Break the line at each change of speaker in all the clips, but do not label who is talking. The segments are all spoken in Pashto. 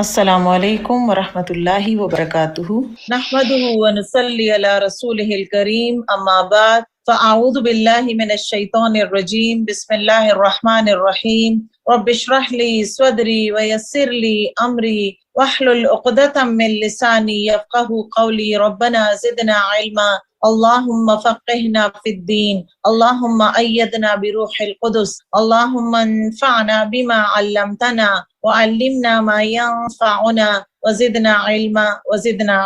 अस्सलामु अलैकुम वरहमतुल्लाहि वबरकातुहू। नहमदुहु व नुसल्ली अला रसूलिहिल करीम, अम्मा बाद, फ़अऊज़ु बिल्लाहि मिनश शैतानिर रजीम, बिस्मिल्लाहिर रहमानिर रहीम। रब्बि इश्रह ली सदरी व यस्सिर ली अमरी वहलुल उक़दतम मिन लिसानी यफ़क़हू क़ौली। रब्बना ज़िदना इल्मा, अल्लाहुम्मा फ़क़्क़िहना फ़िद्दीन, अल्लाहुम्मा अय्यदना बिरूहिल क़ुदुस, अल्लाहुम्मा अन्फ़अना बिमा अल्लमतना वअल्लिमना मा यंफ़अुना वज़िदना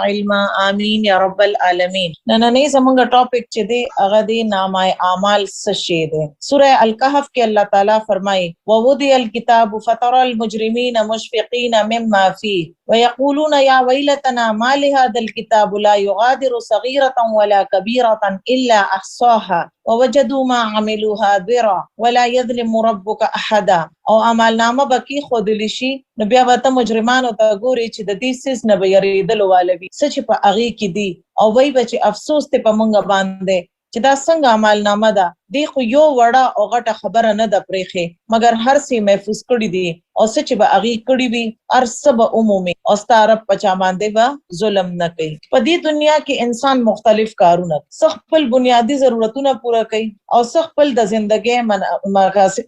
इल्मा आमीन या रब्बल आलमीन। ननने ज़मंगा टॉपिक चे दे अगदे नामाए आमाल सशे दे। सूरह अल-कहफ के अल्लाह ताला फरमाए ववुदियल किताब फतरल मुजरिमीन मुशफिकीन मिम्मा फीह व यक़ूलून या वैलतना मा लिहादिल किताब ला युगादिरु सगीरतन वला कबीरतन इल्ला अहसाहा व वजदू मा अमिलू हादिरा वला यज़लिमु रब्बुका अहदा। और अमालनामा बकी खुदलिशी नबिया बता मुजरिमान ता गोरे ची द दिसिस नबयरीदल वालवी सच प अगी की दी और वही बचे अफसोस ते पमंगा बांधे چې دا څنګه عملنامه ده دی خو یو وړه او غټه خبره نه ده پرېخې مګر هر څه محفوظ کړي دي او څه چې به اغي کړي وي هر څه به عمومي او ستاره پچا باندې به ظلم نه کوي. په دې دنیا کې انسان مختلف کارونه خپل بنیادی ضرورتونه پوره کوي او خپل د ژوندۍ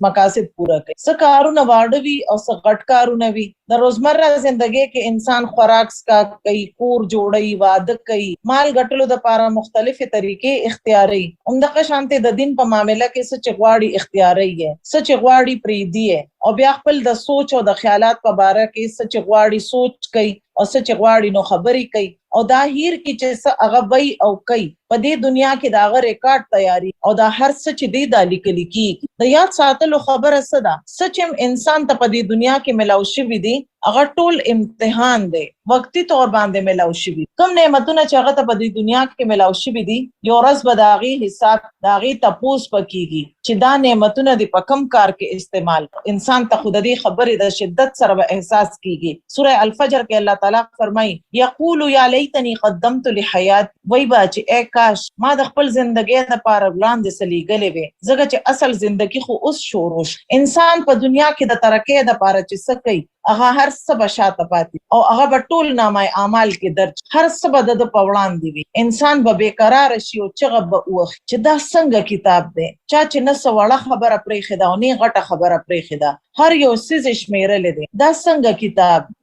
مقاصد پوره کوي. څه کارونه واړوي او څه غټ کارونه وي. د روزمره ژوندۍ کې انسان خوراک کا کوي، کور جوړي، واده کوي، مال ګټلو د لپاره مختلفه طریقې اختیاري. همدغه شانته د دین په معاملې کې څه چغواړي اختیاري ہے، څه چغواړي پریدي ہے او بیا خپل د سوچ او د خیالات په باره کې څه چغواړي سوچ کوي او څه چغواړي نو خبري کوي او دا هیر کې چې څه هغه وای او کوي. په دې دنیا کې دا غو ریکارډ تیاری او دا هر څه چې دی د لیکل کی د یاد ساتلو خبره صدا سچ انسان ته په دې دنیا کې ملاو شي دي هغه ټول امتحان دی، وقتی طور باندې ملاو شي. کوم نعمتونه چې هغه ته په دې دنیا کې ملاو شي دي یو ورځ به داغي حساب داغي تپوس پکېږي چې دا نعمتونه د پکم کار کې استعمال. انسان ته خود دې خبره د شدت سره احساس کیږي. سوره الفجر کې الله تعالی فرمایي یقول یا لیتنی قدمت لحیات، وای با چې اے کاش ما د خپل ژوندۍ لپاره وړاندې سلیګلې وې زګه چې اصل ژوندۍ خو اوس شوروش. انسان په دنیا کې د ترقې لپاره چې څه کوي هغه هر څه بشاته پاتې او هغه به ټول نامه اعمال کې درج هر څه به د پوړان دی. انسان به بیقرار شي او چغه به وخت چې دا څنګه کتاب دی چا چې نه سوړه خبره پرې خدا او نه غټه خبره پرې خدا هر یو سیز شمیرل دی. دا څنګه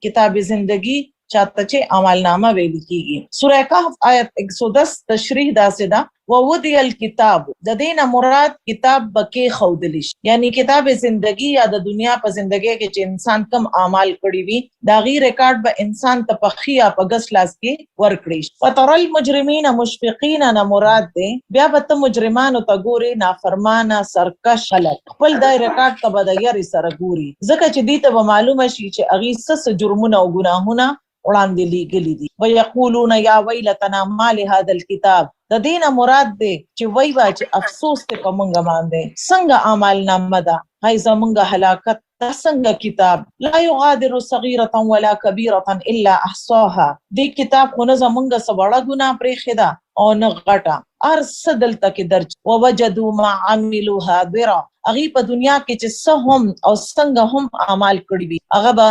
کتاب زندگی چاته چې عملنامه ویل کیږي. سوره کهف آیت 110 تشریح داسې ده وودی الکتاب د دینه مراد کتاب بکې خودلیش یعنی کتاب زندگی یا د دنیا په زندگی کې چې انسان کم اعمال کړی وي دا غي ریکارډ به انسان تپخیا په غس لاس کې ورکړي. فترل مجرمین مشفقین نه مراد ده بیا به مجرمان ته ګوري نافرمانه سرکش خلک خپل دای ریکارډ ته بدایری سره ګوري ځکه چې دې ته معلومه شي چې اغي سس جرمونه او ګناهونه وړاندې لګلي دي. ويقولون یا ویلتنا ما لهذا الكتاب د دینه مراد دی چې وای با چې افسوس ته کومنګ باندې څنګه اعمال نامه ده هاي زمونږ هلاکت دا څنګه کتاب لا یغادر صغیرة ولا کبیرة الا احصاها. دې کتاب خو نه زمونږ سوړه ګناه پرې خدا او نه غټه ارس دلته کې درج ووجدوا ما عملوا حاضرا. اغي په دنیا کې چې سهم او څنګه هم اعمال کړی وي هغه به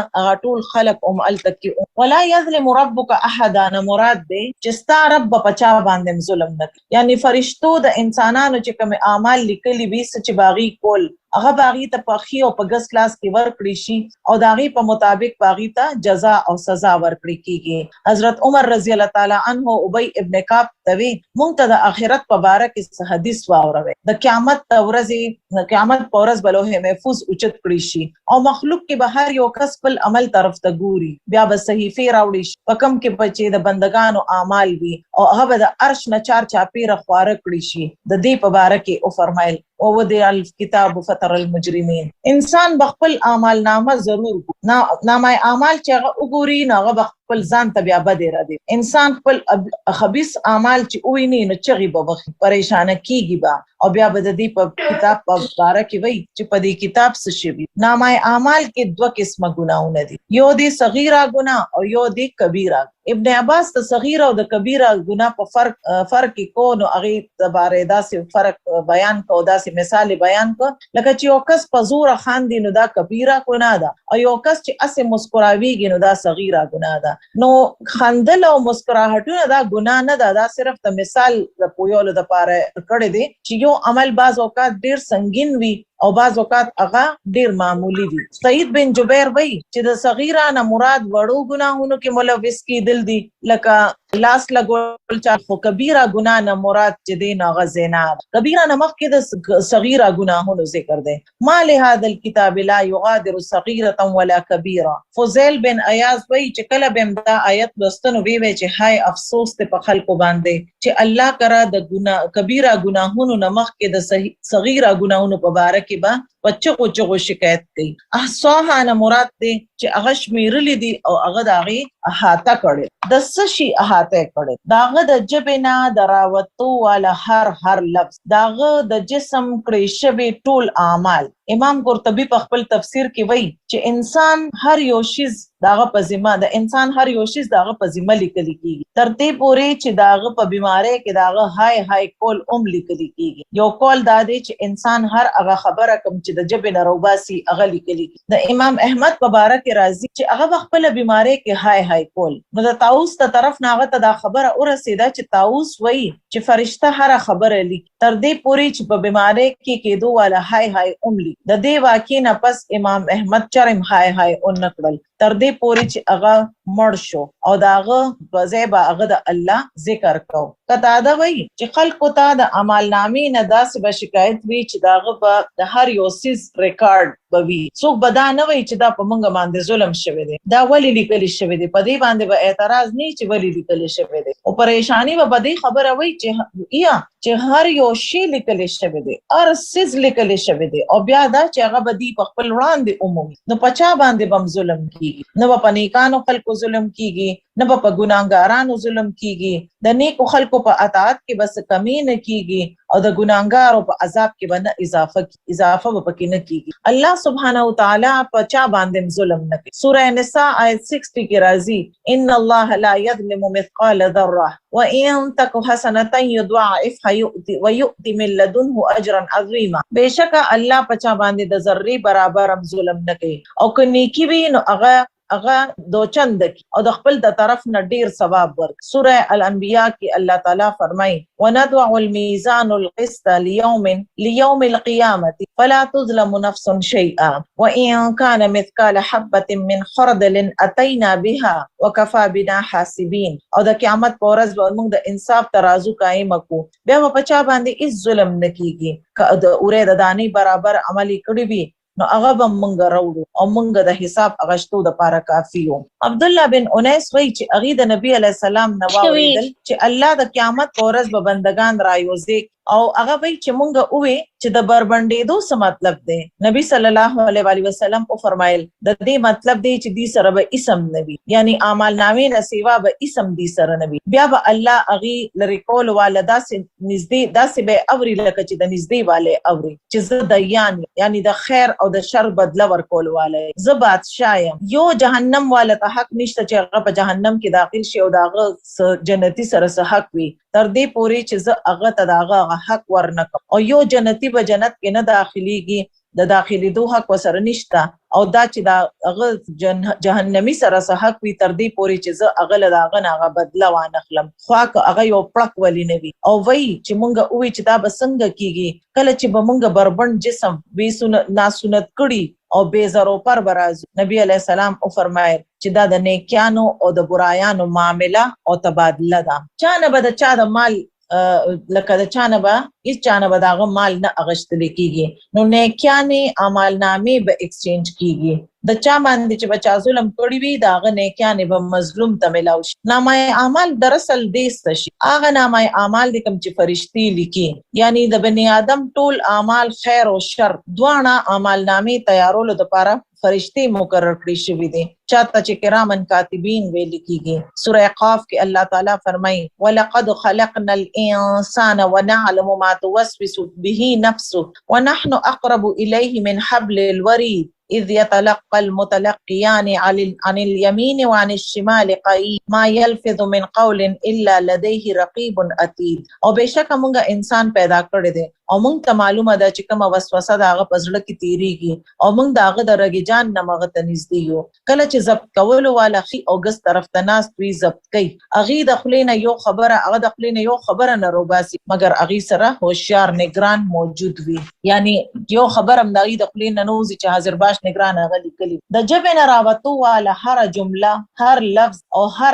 ټول خلق او التکی ولا یظلم ربک احد. نه مراد دی چې ستا رب بچا باندې ظلم نه یعنی فرشتو د انسانانو چې کوم اعمال لیکلي وي چې باغی کول هغه باغی ته پخې او په ګس کلاس کې ورکړي شي او داغي په مطابق باغی ته جزاء او سزا ورکړي کیږي. حضرت عمر رضی الله تعالی عنہ ابی ابن کعب توی مونږ ته د آخرت په باره کې حدیث واوروي د قیامت په ورځ بلوه محفوظ اوچت کړي شي او مخلوق کې به هر یو کس خپل عمل طرف ته ګوري بیا به صحیفه راوړي شي په کم کې بچي د بندگانو اعمال وي او هغه د عرش نه چار چاپیره خواره کړي شي. د دې په باره کې او فرمایل او ودی الکتاب فتر المجرمین. انسان بخپل اعمال نامه ضرور نامه اعمال چې هغه وګوري نو هغه خپل ځان ته بیا بده را دي. انسان خپل خبيث اعمال چې ویني نو چغي به وخت پریشان کیږي با او بیا به د دې په کتاب په باره کې وای چې په دې کتاب څه شي. نامه اعمال کې دوه قسمه ګناونه دي، یو دي صغیره ګناه او یو دي کبیره. ابن عباس د صغیره او د کبیره ګناه په فرق کو نو هغه د باره داسې فرق بیان کو، داسې مثال بیان کو لکه چې یو کس په زور خاندي نو دا کبیره ګناه ده، او یو کس چې اسه مسکراویږي نو دا صغیره ګناه ده. نو خندل او مسکراهټونه دا ګناه نه ده، دا صرف د مثال د پویولو د پاره کړی دی چې یو عمل بعض اوقات ډیر سنگین وي او بعض اوقات هغه ډیر معمولی وي. سعید بن جبیر وایي چې د صغیره نه مراد وړو ګناهونو کې ملوث کیدل دي، لکه لاس لګول چا، خو کبیره ګناه نه مراد چې دی نه زنا. کبیره نه مخکې د صغیره ګناهونو ذکر دی. ما لهذا الكتاب لا يغادر صغیره ولا کبیره. فضیل بن عیاض وایي چې کله به دا آیت لوستنو وی چې هاي افسوس ته په خلکو باندې چې الله کرا د کبیره ګناهونو نه مخکې د صغیره ګناهونو په باره کې با چغو شکایت کوي. احصاها نه مراد دی چې هغه شمیرلې دي او هغه د هغې احاطه کړي. د څه شي احاطه کړي؟ د هغه د ژبې نه د راوتو والا هر لفظ، د هغه د جسم کړی شوي ټول اعمال. امام قرطبي په خپل تفسیر کې وایي چې انسان هر یو شیز داغه په ذمہ د انسان هر یو شیز داغه په ذمہ لیکل کیږي، تر دې پورې چې داغه په بیماری کې داغه هاي کول لیکل کیږي. یو کول دا دی چې انسان هر هغه خبره کوم چې د جبه نروباسي هغه لیکل کیږي. د امام احمد مبارک راضي چې هغه خپل بیماری کې هاي کول، نو د طاووس ته طرف ناغه ته دا خبره ورسیده چې طاووس وایي چې فرشته هر خبره لیکي، تر دې پورې چې په بیماری کې کېدو والا هاي لیکي. د دې واقع نه پس امام احمد چرم هاي نکړل، تر دې پورې چې هغه مړ شو او داغه غزیبه هغه د الله ذکر کو. قتاده وایي چې خلکو ته د عمل نامې نه داسې به شکایت وي چې داغه په د هر یو سیز ریکارډ بوي. څوک به دا نه وایي چې دا په مونږ باندې ظلم شوی دی، دا ولی لیکل شوی دی، په دې باندې به اعتراض نه چې ولی لیکل شوی دی، او پریشانی به دې خبره وایي چې هر یو شی لیکل شوی دی، هر سیز لیکل شوی دی، او بیا دا چې هغه به دې په خپل وړاندې عمومي. نو پچا باندې بم ظلم کیږي؟ نه په نیکانو خلکو ظلم کیږي، نه په ګناهګارانو ظلم کیږي. د نیکو خلکو په اطاعت کې بس کمی نه کیږي او د ګناهګارو په عذاب کې به نه اضافه پکې نه کیږي. الله سبحانه وتعالی په چا باندې ظلم نه کوي. سورہ نساء آیت 60 کې راځي ان الله لا يظلم مثقال ذره وان تك حسنه يضاعفها ويؤتي من لدنه اجرا عظيما. بشک الله په چا باندې د ذره برابر هم ظلم نه کوي، او که نیکی وي نو هغه دو چند کی او د خپل د طرف نه ډیر ثواب ورک. سورہ الانبیاء کې الله تعالی فرمایي وندع الميزان القسط ليوم القيامه فلا تظلم نفس شيئا وان كان مثقال حبه من خردل اتينا بها وكفى بنا حاسبين. او د قیامت پر ورځ موږ د انصاف ترازو قائم کو، بیا په چا باندې هیڅ ظلم نه کیږي. که د اورې د دانی برابر عملی کړی وي نو هغه به مونږ راوړو او مونږ د حساب اغشتو د پاره کافی وو. عبد الله بن انیس وایي چې هغه د نبی علی السلام نو واوریدل چې الله د قیامت پر ورځ به بندگان رايوځي، او هغه وایي چې مونږ اوه چې د بربندېدو څه مطلب دی. نبی صلی الله علیه وسلم او فرمایل د دې مطلب دی چې دې سره به اسم نبی، یعنی اعمال نامې نه سیوا به اسم دې سره نبی. بیا به الله هغه لری کول والدا سي نږدې داسې به اوري لکه چې د نږدې والے اوري چې زه د یعنی د خیر او د شر بدله ورکول والے زه بادشاہ یم. یو جهنم والا ته حق نشته چې هغه په جهنم کې داخل شي او داغه جنتی سره حق وي، تر دې پورې چې زه هغه ته داغه حق ورنکم. او یو جنتی به جنت کې نه داخليږي، د داخلي حق وسره نشته، او دا چې دا هغه جهنمی سره حق وي تر دې پورې چې زه هغه له هغه بدله وانخلم، خو هغه یو پړک ولی نه وي. او وایي چې مونږ اوه چې دا به څنګه کیږي کله چې به مونږ بربند جسم وی ناسنت کړي او بے زرو پر برازو. نبی علیہ السلام او فرمایل چې دا د نیکانو او د برایانو معامله او تبادله ده. چانه به د چا د مال لکه د چانه به هیڅ چانه به داغه مال نه اغشتل کیږي، نو نیکانې اعمال نامې به ایکسچینج کیږي. د چا باندې چې بچا ظلم کړی وي داغه نیکانې به مظلوم ته ملاوي. نامه اعمال دراصل دې شي هغه نامه اعمال د کوم چې فرشتي لیکي، یعنی د بنی آدم ټول اعمال خیر او شر دواړه اعمال نامې تیارولو لپاره فرشتي مقرر کړی شوی دي. چاته چې کرامن کاتبین ویل کیږي. سورہ قاف کې الله تعالی فرمایي ولقد خلقنا الانسان ونعلم ما توسوس به نفسه ونحن اقرب الیه من حبل الورید اذ يتلقى المتلقيان عن اليمين وعن الشمال قعيد ما يلفظ من قول الا لديه رقيب عتيد. او بهشکه موږ انسان پیدا کړی دی او موږ ته معلومه ده چې کومه وسوسه داغه پزړه کې تیریږي او موږ داغه د رګی جان نه مغه ته نږدې یو. کله چې ضبط کولو والا خي او ګس طرف ته ناس وی ضبط کوي اغي د خلینه یو خبره هغه د خلینه یو خبره نه روباسي مګر اغي سره هوشیار نگران موجود وي. یعنی یو خبره هم دغه د خلینه نوځي چې حاضر باش نگران هغه لیکلي. د جبه نه راوتو والا هر جمله هر لفظ او هر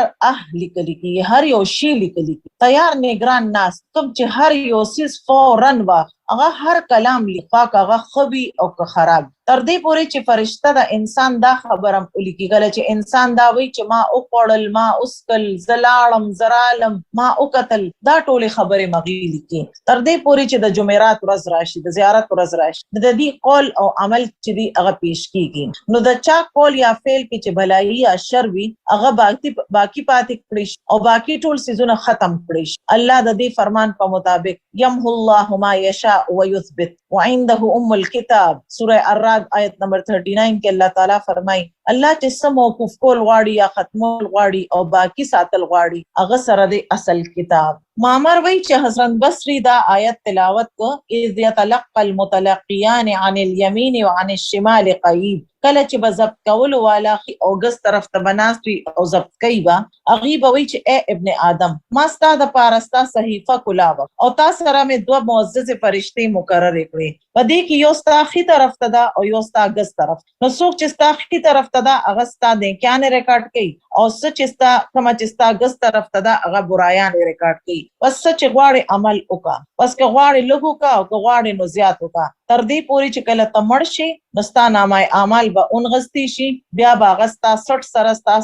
لیکلي کیږي هر یو شی لیکلي کیږي. تیار نگران ناس کوم چې هر یو سیس فورن واخ هغه هر کلام لیکاک هغه خوبي او که خراب تر دې پورې چې فرشته د انسان دا خبرم ولیکي غل چې انسان دا وی چې ما او پړل ما اسکل زلالم زرالم ما او قتل دا ټوله خبره مغیلی کی تر دې پورې چې د جمعرات ورځ راشي د زیارت ورځ راشي د دې قول او عمل چې دی هغه پیش کیږي. نو د چا قول یا فعل کې چې بلایي یا شر وي هغه باقی پاتې کړي او باقی ټول سيزونه ختم کړي. الله د دې فرمان په مطابق يمحو الله ما يشاء ويثبت وعنده الكتاب. سورہ الرعد آیت نمبر 39 کې الله تعالی فرمایي الله چې سم موقوف کول غواړي یا ختمول غواړي او باقی ساتل غواړي هغه سره د اصل کتاب. مامر وی چې حسن بصری دا آیت تلاوت کو اذ يتلقى المتلقيان عن اليمين وعن الشمال قعيد. کله چې به ضبط کولو والا خي او ګس طرف ته بناستي او ضبط کوي با غیب وی چې اے ابن آدم ما ستا د پارستا صحیفه کلاوه او تاسو سره مې دوه معزز فرشتي مقرر کړې پدې کې یو ستا خي طرف ته دا او یو ستا ګس طرف. نو څوک چې ستا خي طرف ته دا هغه ستا د کیانه ریکارډ کوي او څه چې ستا کوم چې ستا ګس طرف ته دا هغه برایان ریکارډ کوي. پس چې غواړي عمل وکا پس که غواړي لږ وکا او که غواړي نو زیات وکا تر دې پوري چې کله تمړ شي نستا نامه اعمال به اونغستی شي بیا باغستا 60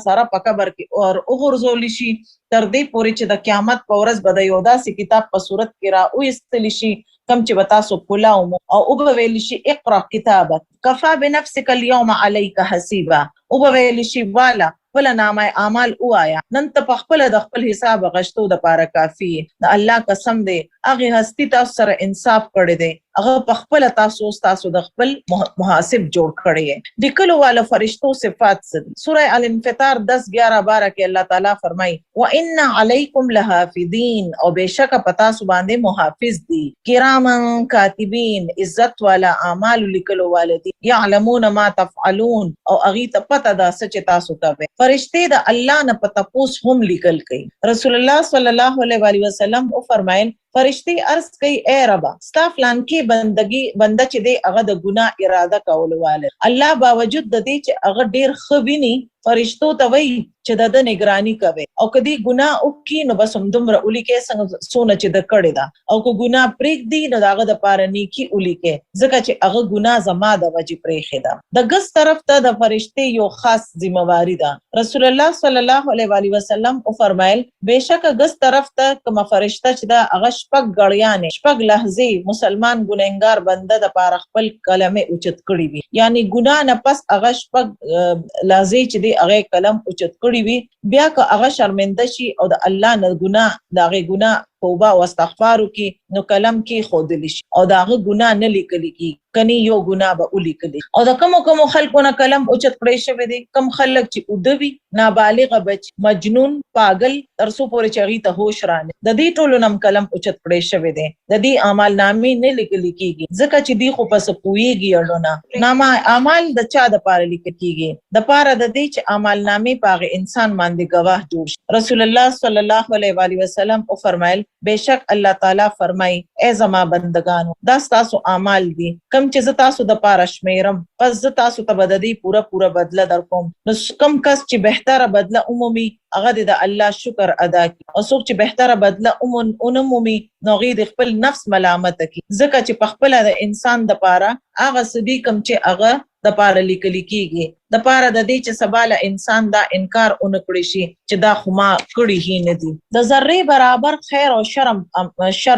سره په قبر کې اور وګرځول شي تر دې پوري چې د قیامت په ورځ به د یو داسې کتاب په صورت کې را وېستل شي کم چې بتا سو کولاو او وبویل شي اقرا کتابک کفا بنفسک اليوم عليك حسيبا وبویل شي والا خپل نامه اعمال وایا نن ته په خپل د خپل حساب غشتو د پاره کافی د الله قسم دی هغه هستی تاسو سره انصاف کړی دی هغه په خپل تاسو د خپل محاسب جوړ کړی دی. کلو والا فرشتو صفات سدي. سورہ الانفطار 10-11-12 کې الله تعالی فرمای وان علیکم لحافظین او بشک پتا سو باندې محافظ دي کرامن کاتبین عزت والا اعمال لیکلو والدي يعلمون ما تفعلون او اغي ته پتا دا سچ تاسو کوي. فرشتي د الله نه پتا پوس هم لیکل کوي. رسول الله صلی الله علیه وسلم او فرمایل فرشتي عرض کوي اے رب ستا فلان کې بنده چې دی هغه د ګناه اراده کول والے الله باوجود د دې چې هغه ډیر خوینی فرشتو ته وای چې د نگرانی کوي او کدی ګناه او کې نو بس هم دومره اولی کې څنګه سونه چې د کړي دا او کو ګناه پریک دی نو داغه د پاره نیکی اولی کې ځکه چې هغه ګناه زما د وجې پریخه ده. د ګس طرف ته د فرشتي یو خاص ذمہواری ده. رسول الله صلی الله علیه وسلم او فرمایل بهشکه ګس طرف ته کوم فرشته چې دا هغه شپږ غړیانې شپږ لحظې مسلمان ګناهګار بنده د پاره خپل کلمه اوچت کړي وي یعنی ګناه نه پس هغه شپږ لحظې چې دی هغه کلم اوچت کړي وي بیا که هغه شرمنده شي او د الله نه ګناه دا هغه ګناه توبه او استغفار کی نو کلم کې خودل شي او داغه ګناه نه لیکل کی کني یو ګناه به ولیکل او د کوم خلکونه کلم اوچت کړی شوی دی کم خلک چې ودوي نابالغ بچ مجنون پاگل ترسو پورې چغی ته هوش رانه د دې ټولو نم کلم اوچت کړی شوی دی د دې اعمال نامې نه لیکل کیږي ځکه چې دی خو پس کویږي اړونه نامه اعمال د چا د پاره لیکل کیږي د پاره د دې چې اعمال نامې پاغه انسان باندې گواه جوړ شي. رسول الله صلی الله علیه وسلم او فرمایل बेशक अल्लाह ताला फरमाई ए जमा बंदगानो دا تاسو اعمال دي کم چې ز تاسو د پاره شمیرم پس ز تاسو ته بددي پورا بدله در کوم نو کم کس چې بهتره بدله عمومي هغه د الله شکر ادا کی او څوک چې بهتره بدله عمومي نو غي د خپل نفس ملامت کی ځکه چې په خپل د انسان د پاره هغه سدي کم چې هغه د پاره لیکل کیږي د پاره د دې چې سباله انسان دا انکار اونکړي شي چې دا خو ما کړی هی نه دي د ذره برابر خیر او شر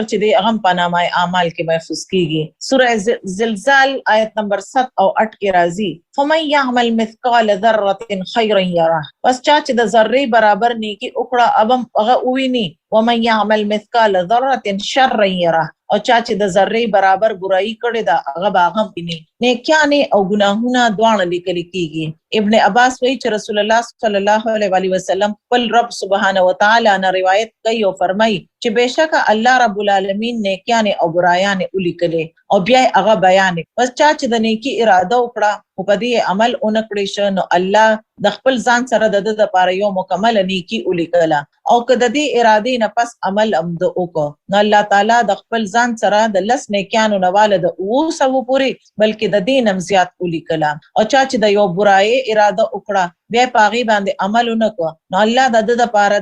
چې دی هغه په نامه اعمال کې محفوظ کیږي. سوره زلزال آیت نمبر 7 او 8 کې راځي فمن يعمل مثقال ذره خيرا يره، پس چا چې د ذره برابر نیکی وکړه ابم هغه وویني. ومن يعمل مثقال ذره شرا يره، او چا چې د ذره برابر برایي کړي دا هغه به هم ویني. نیکیانې او ګناهونه دواړه لیکل کیږي. ابن عباس وایي چې رسول الله صلی الله علیه وسلم خپل رب سبحانه وتعالی نه روایت کوي او فرمایي چې بهشکه الله رب العالمین نیکیانې او برایانې ولیکلې او بیا هغه بیان. پس چا چې د نیکی اراده وکړه او په دې عمل اونکړي شو نو الله د خپل ځان سره د د لپاره یو مکمل نیکی ولیکله. او که د دې ارادې نه پس عمل امد وکړو نو الله تعالی د خپل ځان سره د لس نیکیانو نه واله د 200 پورې بلکې د دې نم زیات ولیکله. او چا چې د یو برای اراده وکړه بیا پاغي باندې عمل وکړو نو الله د د لپاره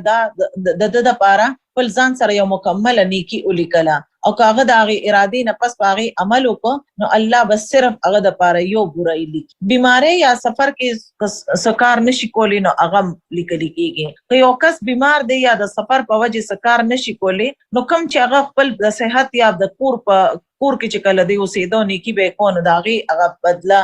د لپاره خپل ځان سره یو مکمل نیکی ولیکله. او کاغه د هغه ارادې نه پس پاغي عمل وکړو نو الله بس صرف هغه د لپاره یو برای لیکي. بیماری یا سفر کې سکار نشي کولی نو هغه لیکل کیږي. که یو کس بیمار دی یا د سفر په وجه سکار نشي کولی نو کوم چې هغه خپل د صحت یا د کور کې چې کله دی اوسېدو نیکی به کو نو داغي هغه بدله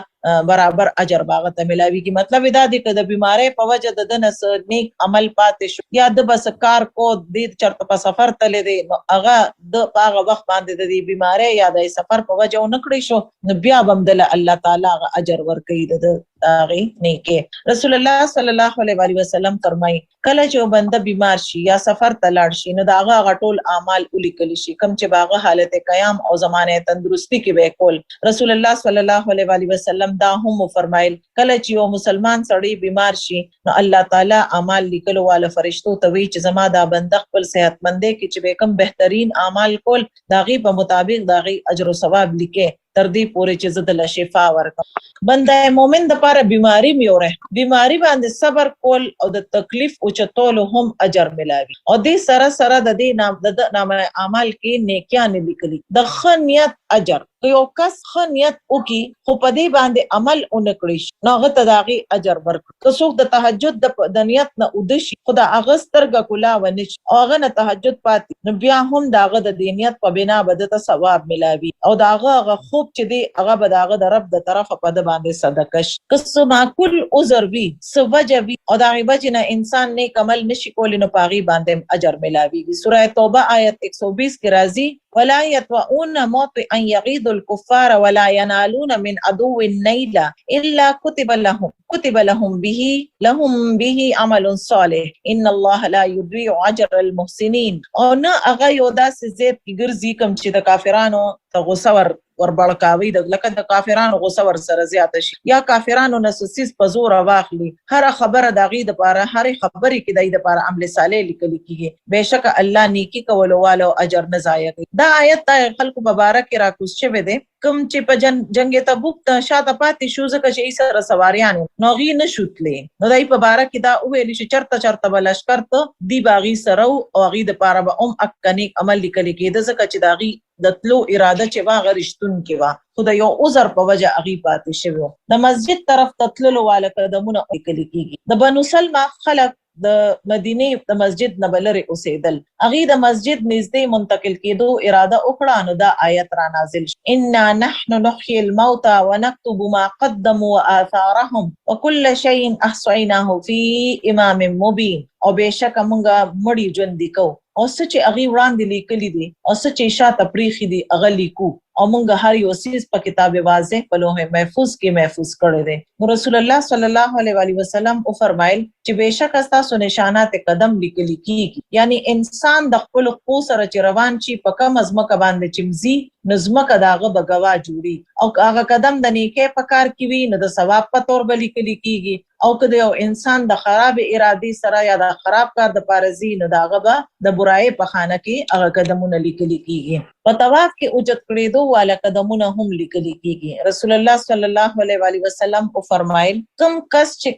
برابر اجر باغ ته ملاويږي. مطلب دا دی چې د بیماری په وجه د دنس نیک عمل پاتې شو یا د بسکار کو د چرته په سفر تللی دی نو هغه د هغه وخت باندې د بیماری یا د سفر په وجه نکړي شو نو بیا بمدل الله تعالی هغه اجر ورکړي د هغه نیکه. رسول الله صلی الله علیه وسلم فرمایي کله چې بنده بیمار شي یا سفر ته لاړ شي نو دا هغه ټول اعمال ولیکل شي کوم چې باغه حالت قیام او زمانه تندرستی کې به کول. رسول الله صلی الله علیه وسلم دا هم فرمایل کله چې یو مسلمان سړی بیمار شي نو الله تعالی اعمال لیکلو والا فرشتو ته وی چې زما دا بنده خپل صحتمندۍ کې چې به کوم بهترین اعمال کول داغي په مطابق داغي اجر او ثواب لیکي تر دې پورې چې زده له شفا ورکړه. بنده مومن د پاره بیماری میوره بیماری باندې صبر کول او د تکلیف او چتول هم اجر ملاوي. او دې سره سره د دې نام اعمال کې نیکیان لیکلي د خنیت اجر. یو کس خنیت وکي خو په دې باندې عمل اونکړي نو هغه تداغي اجر ورکړي. که څوک د تهجد د نیت نه ودشي خدا اغسترګه کلا ونش او هغه نه تهجد پاتې نو بیا هم داغه د دینیت په بنا بدته ثواب ملاوي او داغه خوب چې دی هغه به داغه د رب د طرفه په د باندې صدقه شي. که معقول عذر وي سوجه وي او داغه وجنه انسان نیک عمل نشي کولی نو پاغي باندې اجر ملاوي. سوره توبه آیت 120 کې راځي ولا يطؤون موطئا يغيظ الكفار ولا ينالون من عدو النيل الا كتب لهم به عمل صالح ان الله لا يضيع اجر المحسنين. او نه هغه یو داسې زیات کې ګرځي کوم چې د کافرانو ته غوسه وربړکاوي د لکه د کافرانو غوسه ور سره زیات شي یا کافرانو نسوسیس په زور واخلي. هر خبره دغه د پاره هر خبرې کې د لپاره عمل صالح لیکل کیږي. بهشکه الله نیکی کول والو اجر نه ضایع کوي. دا آیت د خلکو مبارک را کوز شوی دی کوم چې په جنگ تبوک ته شاته پاتې شو ځکه چې ایسره سواریان نو غي نشوتلې نو دای په بارک دا ویل چې چرته بلشکر ته دی باغی سره او غي د پاره به اکنی عمل لیکل کېده ځکه چې داغي د تلو اراده چې واغ رښتون کې وا خدای یو عذر په وجه اغي پاتې شوی. د مسجد طرف تتللو والا قدمونه لیکل کېږي. د بنو سلمہ خلق د مدینه د مسجد نه بلری اوسېدل اغي د مسجد نږدې منتقل کېدو اراده وکړه نو دا آیت را نازل شو انا نحن نحيي الموتى ونكتب ما قدموا واثارهم وكل شيء احصيناه في امام مبين. او بهشکه مونږه مړی ژوند کو او څه چې اغي وړاندې لیکلي دي او څه چې شاته پریخي دي اغه لیکو او مونږ هر یو سیس په کتاب واضح په لوح محفوظ کې محفوظ کړی دی. رسول الله صلی الله علیه وسلم او فرمایل چې بهشکه تاسو نشانات قدم لیکل کیږي یعنی انسان د خپل خو سره چې روان شي په کم ازمکه باندې چمزي نظمکه داغه بغوا جوړي او هغه قدم د نیکه په کار کې وي نو د ثواب په تور به لیکل کیږي. او که یو انسان د خراب ارادي سره یا د خراب کار د پارزي نه داغه به د برای په خانه کې هغه قدمونه لیکل کیږي. په طواف کې اوجت کړي دوه والا قدمونه هم لیکل کیږي. رسول الله صلی الله علیه وسلم او فرمایل کوم کس چې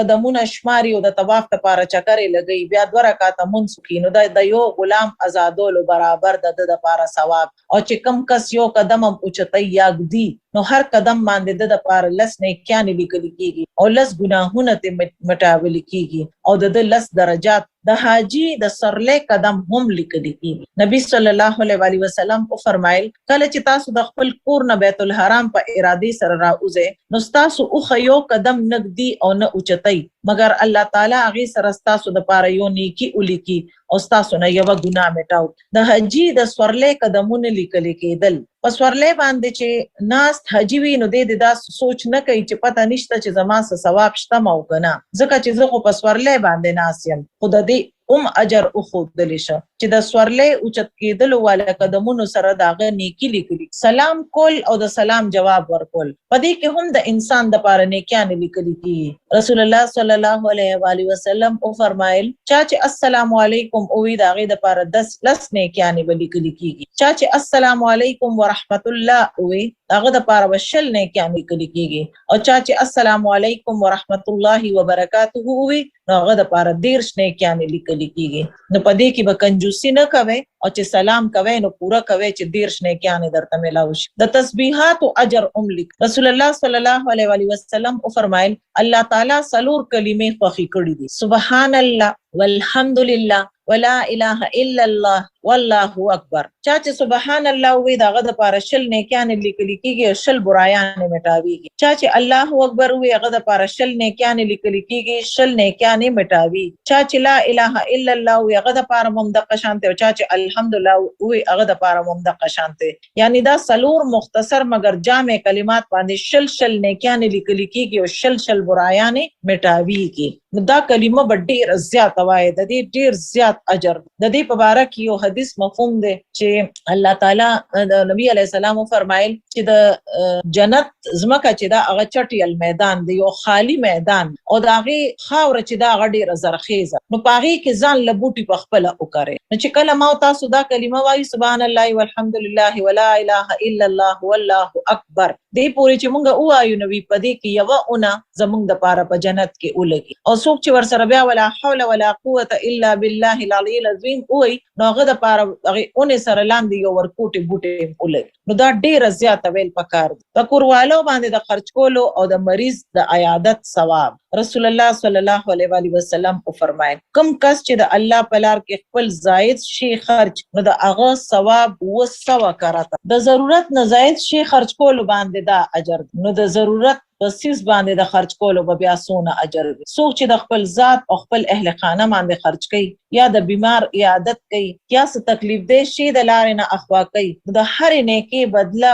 قدمونه شماري او د طواف لپاره چکرې لګي بیا 2 رکعات مونږ کینو د یو غلام آزادولو برابر د لپاره ثواب. او چې کوم کس یو قدم اوچتای یا ګدي نو هر قدم باندې د لپاره لس نیکیان لیکل کیږي او لس ګناهونه ته مټاول کیږي. او د 10 درجات د حاجی د سرلې قدم هم لیکل کیږي. نبی صلی الله علیه وسلم او فرمایل کله چې تاسو د خپل کور نه بیت الحرام په ارادي سره راوځئ نو تاسو او خيو قدم نګدي او نه اوچتای مگر الله تعالی هغه سره تاسو د پاره یو نیکی ولیکي او تاسو نه یو ګناه میټاو. د حاجی د سرلې قدمونه لیکل کېدل پس ورلې باندې چې ناس حاجی وي نو د دا سوچ نه کوي چې پته نشته چې زما څه ثواب شته مو کنه ځکه چې زه خو پس ورلې باندې ناس یم خود دې اجر او خود دلیشه چې د سورلې اوچت کېدل والا قدمونو سره داغه نیکی لیکلي سلام کول او د سلام جواب ورکول پدې کې هم د انسان د پاره نیکیان لیکلي کی. رسول الله صلی الله علیه و آله وسلم او فرمایل چا چې السلام علیکم او داغه د پاره 10 نیکیان لیکلي کیږي چا چې السلام علیکم ورحمت الله او داغه د پاره وشل نیکیان لیکلي کیږي او چا چې السلام علیکم ورحمت الله وبرکاته او هغه د پاره 10 نیکیان لیکلي کیږي. نو پدې کې به کنجوسی نه کوي او چې سلام کوي نو پورا کوي چې 10 نیکیان درته ملاوي شي. د تسبیحات او اجر لیک رسول الله صلی الله علیه وسلم او فرمایل الله تعالی سلور کلمې خوخي کړې دي سبحان الله والحمد لله ولا اله الا الله والله اکبر. چا چې سبحان الله وی داغه د پاره شل نیکیان لیکل کیږي شل برایان میټاویږي چا چې الله اکبر وی هغه د پاره شل نیکیان لیکل کیږي شل نیکیان میټاوي چا چې لا اله الا الله وی هغه د پاره ممدق شانته او چا چې الحمدلله وی هغه د پاره ممدق شانته یعنی دا سلور مختصر مگر جامع کلمات باندې شل نیکیان لیکل کیږي او شل برایان میټاویږي. دا کلمه ډېر زیات وای د دې ډېر زیات اجر د دې په اړه کې یو حدیث مفهوم دی چې الله تعالی د نبی علی السلام فرمایل چې د جنت زمکه چې دا هغه چټیل میدان دی یو خالی میدان او دا هغه خاور چې دا هغه ډېر زرخیزه نو پاغي کې ځان لبوټي په خپل وکړي نو چې کله ما تاسو دا کلمه وایي سبحان الله والحمد لله ولا اله الا الله والله اکبر دې پوری چې مونږ وایو نو په دې کې یو اونه زمونږ د پاره په جنت کې ولګي او څوک چې ور سره بیا ولا حول ولا قوه الا بالله العلی العظیم وای نو هغه د پاره هغه اونې سره لاندې یو ورکوټي بوټي ولګي نو دا ډیر زیات ویل پکار دي د کوروالو باندې د خرج کولو او د مریض د عیادت ثواب. رسول الله صلی الله علیه وسلم او فرمایي کوم کس چې د الله په لار کې خپل زائد شي خرج نو د هغه ثواب وسو کرته د ضرورت نه زائد شي خرج کولو باندې دا اجر نو د ضرورت بسیس باندې د خرج کولو به بیا سونه اجر وي. څوک چې د خپل ذات او خپل اهل خانه باندې خرج کوي یا د بیمار عیادت کوي یا څه تکلیف دی شي د لارې نه اخوا کوي د هر نیکی بدله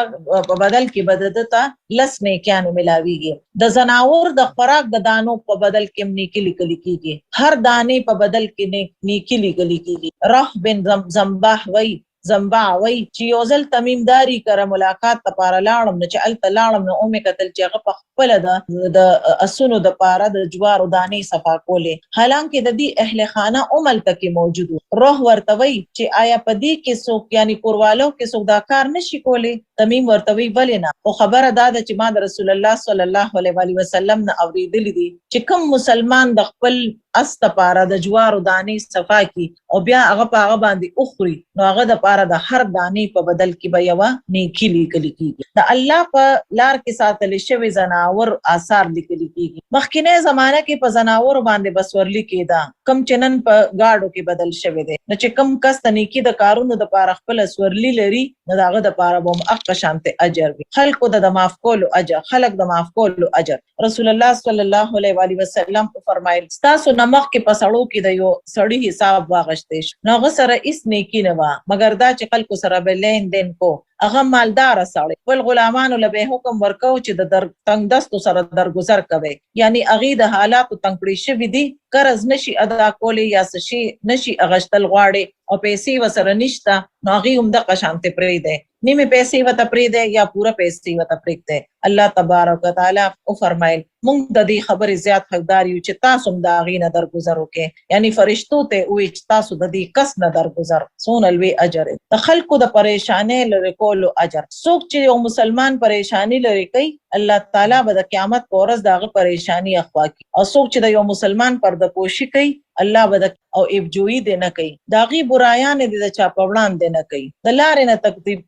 په بدل کې بددته لس نیکیان ملاويږي. د زناور د خوراک د دانو په بدل کې نیکی لیکل کیږي هر دانې په بدل کې نیکی لیکل کیږي. رح بن زنباح وی زنبا وی چې یو ځل تمیمداري کړه ملاقات لپاره لاړم نو چې الته لاړم نو اومه کتل چې هغه په خپل د اسونو د پاره د جوارو دانې صفا کولې حالانکه د دې اهل خانه عمل تکي موجود روح ورتوي چې آیا پدې کې څوک یعنی کوروالو کې څوک دا کار نشي کولی تمیم ورتوي ولینا او خبره دا ده چې ما د رسول الله صلی الله علیه وسلم نه اوریدلې دي چې کوم مسلمان د خپل است پاره د جوارو دانې صفا کی او بیا هغه په هغه باندې اخري نو هغه د پاره د هر دانې په بدل کې به یو نیکی لیکل کیږي. د الله په لار کې ساتل شوی زناور آثار لیکل کیږي. مخکینه زمانہ کې په زناور باندې بسورلی کېدا کم چنن په گاډو کې بدل شوی دی نو چې کم کس نیکی د کارونو د پاره خپل سورلی لري نو داغه د پاره بم اق شانته اجر وي. خلق د معاف کولو اجر خلق د معاف کولو اجر. رسول الله صلی الله علیه وسلم فرمایل تاسو نمخ کې پسړو کې د یو سړی حساب واغشتې نو هغه سره اس نیکی نه وا مگر دا چې خلکو سره بلین دین کو هغه مالدار سړی ول غلامانو له به حکم ورکو چې د تنگ دستو سره درگذر کوي یعنی اغه د حالات تنگړي شوی دي قرض نشي ادا کولی یا شي نشي اغشتل غواړي او پیسې وسره نشتا نو هغه هم د قشانته پرې ده نیمه پیسې وته پرې ده یا پورا پیسې وته پرې ده. الله تبارک وتعالى او فرمایل مونږ د دې خبرې زیات حقدار یو چې تاسو د هغه نه درگذر وکې یعنی فرشتو ته وې چې تاسو د دې کس نه درگذر سون الوی اجر د خلکو د پریشانې لری کولو اجر. څوک چې یو مسلمان پریشانی لري کوي الله تعالی به د قیامت په ورځ دغه پریشانی اخوا کوي او څوک چې د یو مسلمان پرده پوشي کوي الله بد او ابجوی دې نه کوي داغي برایان دې د چا په وړاندې نه کوي د لارې نه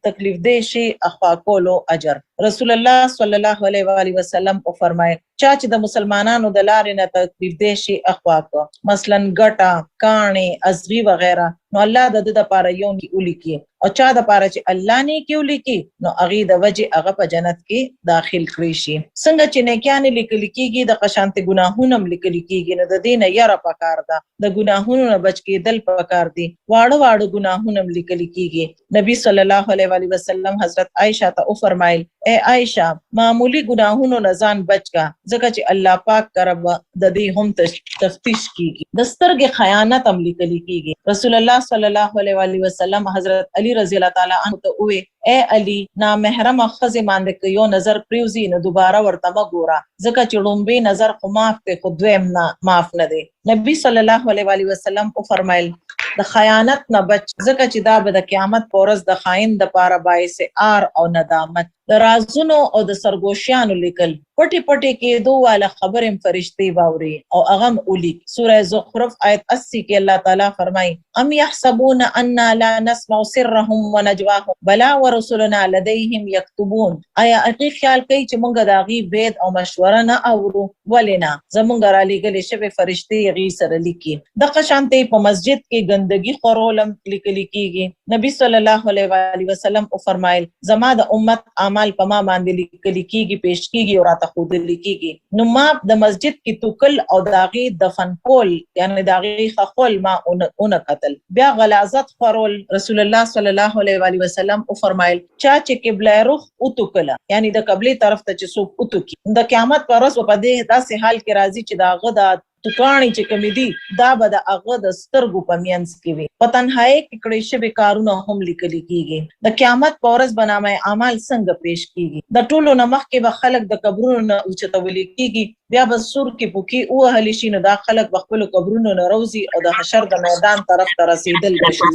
تکلیف دې شي اخوا کولو اجر رسول الله صلی الله علیه و آله وسلم او فرمایي چا چې د مسلمانانو د لارې نه تکلیف دې شي اخوا کو مثلا ګټه کاني ازغي وغیرہ نو الله د دې لپاره یو ولیکي او چا د لپاره چې الله نه کې ولیکي نو اغي د وجه هغه په جنت کې داخل کړی شي څنګه چې نیکیان لیکل کېږي د قشانت ګناهونه لیکل کېږي نو د دې نه یره پکار ده د ګناهونو نه بچ کېدل پکار دي واړه واړه ګناهونه لیکل کېږي نبی صلی الله علیه و وسلم حضرت عائشہ ته فرمایل اے عائشہ معمولی ګناهونو نه ځان بچ کا ځکه چې الله پاک کرب د دې هم تفتیش کیږي د سترګې خیانت هم لیکل کېږي رسول الله صلی الله علیه و وسلم حضرت علی رضی الله تعالی عنہ ته وې اے علی نا محرم خزه باندې یو نظر پریوزی نو دوباره ورته ما ګورا ځکه چې لومبي نظر خو معاف ته خو دویم نه معاف نه دی نبی صلی الله علیه و وسلم او فرمایل د خیانت نه بچ ځکه چې دا به د قیامت پر ورځ د خائن د پاره باعث آر او ندامت د رازونو او د سرګوشیانو لیکل پټي پټي کې دوه والا خبرم فرشتي باوري او اغم اولی سوره زخرف آیت 80 کې الله تعالی فرمایي ام يحسبون ان لا نسمع سرهم ونجواهم بلا ورسلنا لديهم يكتبون آیا حقیقت خیال کوي چې مونږ د غي بيد او مشوره نه اورو ولنا زمونږ را لګلې شوی فرشتي غي سره لیکي د قشانته په مسجد کې ګندګي خورولم لیکل کیږي نبی صلی الله علیه و آله وسلم او فرمایل زما د امت اعمال په ما باندې لیکل کیږي پیش کیږي او راته خود لیکيږي نو ما د مسجد کې توکل او داغي دفن کول یعنی داغي خول ما اون قتل بیا غلاظت خورول رسول الله صلی الله علیه و آله وسلم او فرمایل چا چې قبله رخ او توکل یعنی د قبله طرف ته چې سو او توکي د قیامت پر ورځ په دې داسې حال کې راځي چې داغه د توکانی چې کمیدي دا به د هغه د سترګو په مینځ کې وي په تنهایی کې کړي شوی کارونه هم لیکل کیږي د قیامت په ورځ بنامه اعمال څنګه پیش کیږي د ټولو نمخ کې به خلک د قبرونو نه اوچتول کیږي بیا به سور کې پوکي او اهل شي نو دا خلک په خپل قبرونو نه روزي او د حشر د میدان طرف ته رسیدل شي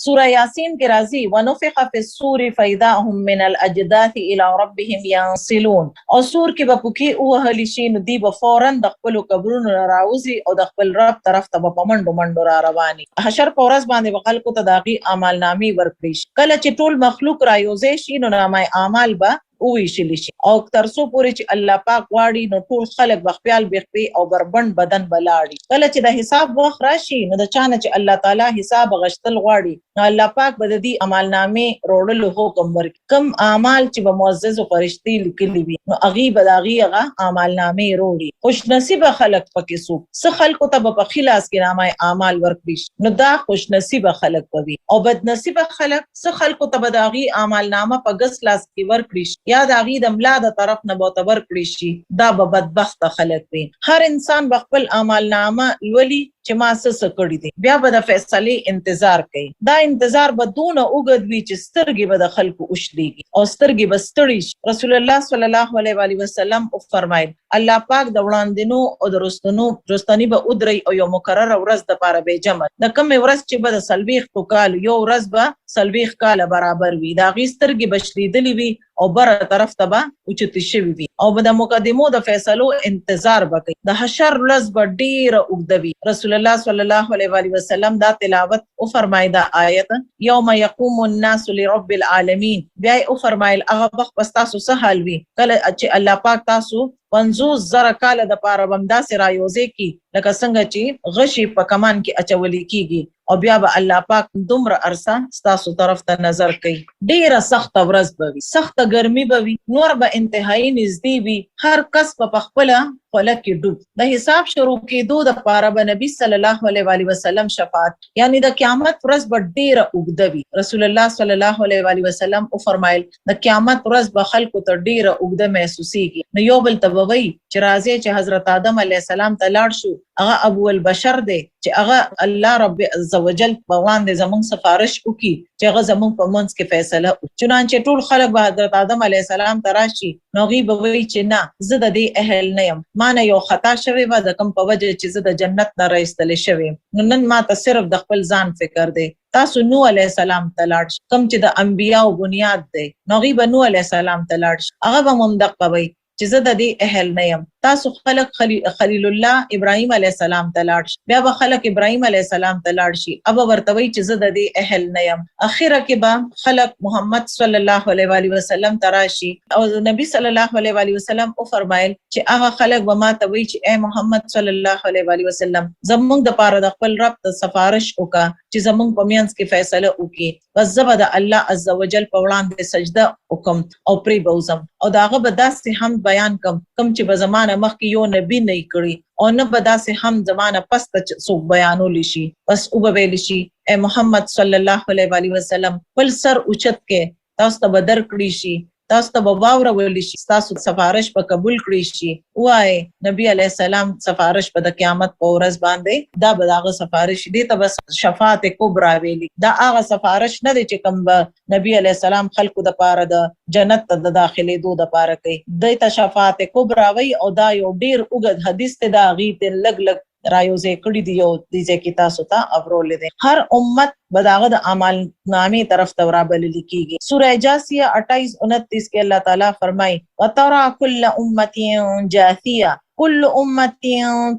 سوره یاسین کې راځي ونفخ فی الصور فاذا هم من الاجداث الى ربهم ينسلون او سور کې به پوکي او اهل شي نو دی به فورا د خپل قبرونو نه راوزي او د خپل رب طرف ته په منډو را رواني حشر په ورځ باندې خلکو ته داغي اعمال نامې ورکړي کله چې ټول مخلوق را یوځي شي نو نامه اعمال به او ویشلی شي او ترسو پوری چې الله پاک واړي نو ټول خلک بخپیال بخپي او بربند بدن بلاړي کله چې د حساب وخت راشي نو د چانه چې الله تعالی حساب غشتل غواړي نو الله پاک به د دې عمل نامې روړلو حکم ورکړي کم اعمال چې به معزز او فرشتي لیکلي وي نو اغي بداغي هغه عمل نامې روړي خوش نصیب خلک پکې سو څه خلکو ته په خلاص کې نامه اعمال ورکړي نو دا خوش نصیب خلک وي او بد نصیب خلک څه خلکو ته بداغي عمل نامه په ګس لاس کې ورکړي یا د هغې د ملا د طرف نه معتبر کړی شي دا به بدبخت خلک وي هر انسان به خپل اعمال نامه لولي چې ما څه کړی دي بیا به د فیصلې انتظار کوي دا انتظار به دونه اوږد وي چې سترګې به د خلکو اوښلېږي او سترګې به ستړي شي رسول الله صلی الله علیه و آله وسلم فرمایل الله پاک د وړاندینو او د رستنی به ودري او یو مقرره ورځ د پاره به جمع د کومې ورځ چې به د سلويختو کال یو ورځ به سلويخت کال برابر وي دا غي سترګې بشلیدلې وي او بر طرف ته به اوچتې شوي وي او به د مقدمو د فیصلو انتظار وکړي د حشر ورځ به ډیره اوږده وي رسول الله صلی الله علیه و آله وسلم دا تلاوت او فرمایي دا آیت یوم یقوم الناس لرب العالمین بیا او فرمایل هغه وخت پس تاسو څه حال وي کله چې الله پاک تاسو 50,000 کال د پاره بمدا سره یوځي کی لکه څنګه چې غشي په کمان کې اچولې کیږي او بیا به الله پاک دومره ارسا ستاسو طرف ته نظر کوي ډیره سخت ورځ به وي سخت ګرمي به وي نور به انتهایی نږدې وي هر کس په خپل خوله کې ډوب د حساب شروع کېدو د پاره به نبی صلی الله علیه و آله وسلم شفاعت یعنی د قیامت ورځ به ډیره اوږده وي رسول الله صلی الله علیه و آله وسلم او فرمایل د قیامت ورځ به خلکو ته ډیره اوږده محسوسيږي نو یو بل ته وایي چې راځي چې حضرت آدم علیه السلام ته لاړ شو هغه ابو البشر دی چې هغه الله رب عزوجل په وړاندې زموږ سفارش وکي چې هغه زموږ په منځ کې فیصله وکړي چنانچه ټول خلک به حضرت آدم علیه السلام ته راشي نو هغوی به وایي چې نه زه د دې اهل نه یم ما نه یو خطا شوې وه د کوم په وجه چې زه د جنت نه راایستلی شوې نو نن ما ته صرف د خپل ځان فکر دی تاسو نوح علیه السلام ته لاړ شئ کوم چې د انبیاو بنیاد دی نو هغوی به نوح علیه السلام ته لاړ شي هغه به هم دقه وایي چې زه د دې اهل نه یم تاسو خلق خلیل الله ابراهیم علیه السلام ته لاړ شي، بیا به خلق ابراهیم علیه السلام ته لاړ شي، اب ورتوي چې زه د دې اهل نه یم. اخره کې به خلق محمد صلی الله علیه و آله وسلم تراشي او نبی صلی الله علیه و آله وسلم او فرمایل چې هغه خلق به ما ته وی چې اے محمد صلی الله علیه و آله وسلم زمونږ د پاره د خپل رب ته سفارش وکا چې زمونږ په میانس کې فیصله وکړي، بس زبر د الله عز وجل په وړاندې سجده وکم او پری بوزم او داغه به داسې هم بیان کم چې په زمانه مخکې یو نبی نه کړی او نه به داسې هم زمانه پس ته څوک بیانول شي. بس او به ویل شي اے محمد صلی الله علیه و آله وسلم بل سر اوچت کې تاسو ته بدر کړی شي، تاسو ته باور ویل شي، تاسو سفارش په قبول کړی شي. وای نبی علیہ السلام سفارش په د قیامت په ورځ باندې دا به داغه سفارش دي ته بس شفاعت کبرا ویلي. دا هغه سفارش نه دی چې کوم به نبی علیہ السلام خلقو د پاره د جنت ته د داخلي دو د پاره کوي، د ته شفاعت کبرا وی او دا یو ډیر اوږد حدیث ته دا غي ته لګ رايوزه کړي دی او د ځکه تاسو ته اورول دي. هر امت بداغه د اعمال نامې طرف ته ورابل لیکيږي. سورہ جاسیہ 28-29 کې الله تعالی فرمای وترى كل امه جاثيه كل امه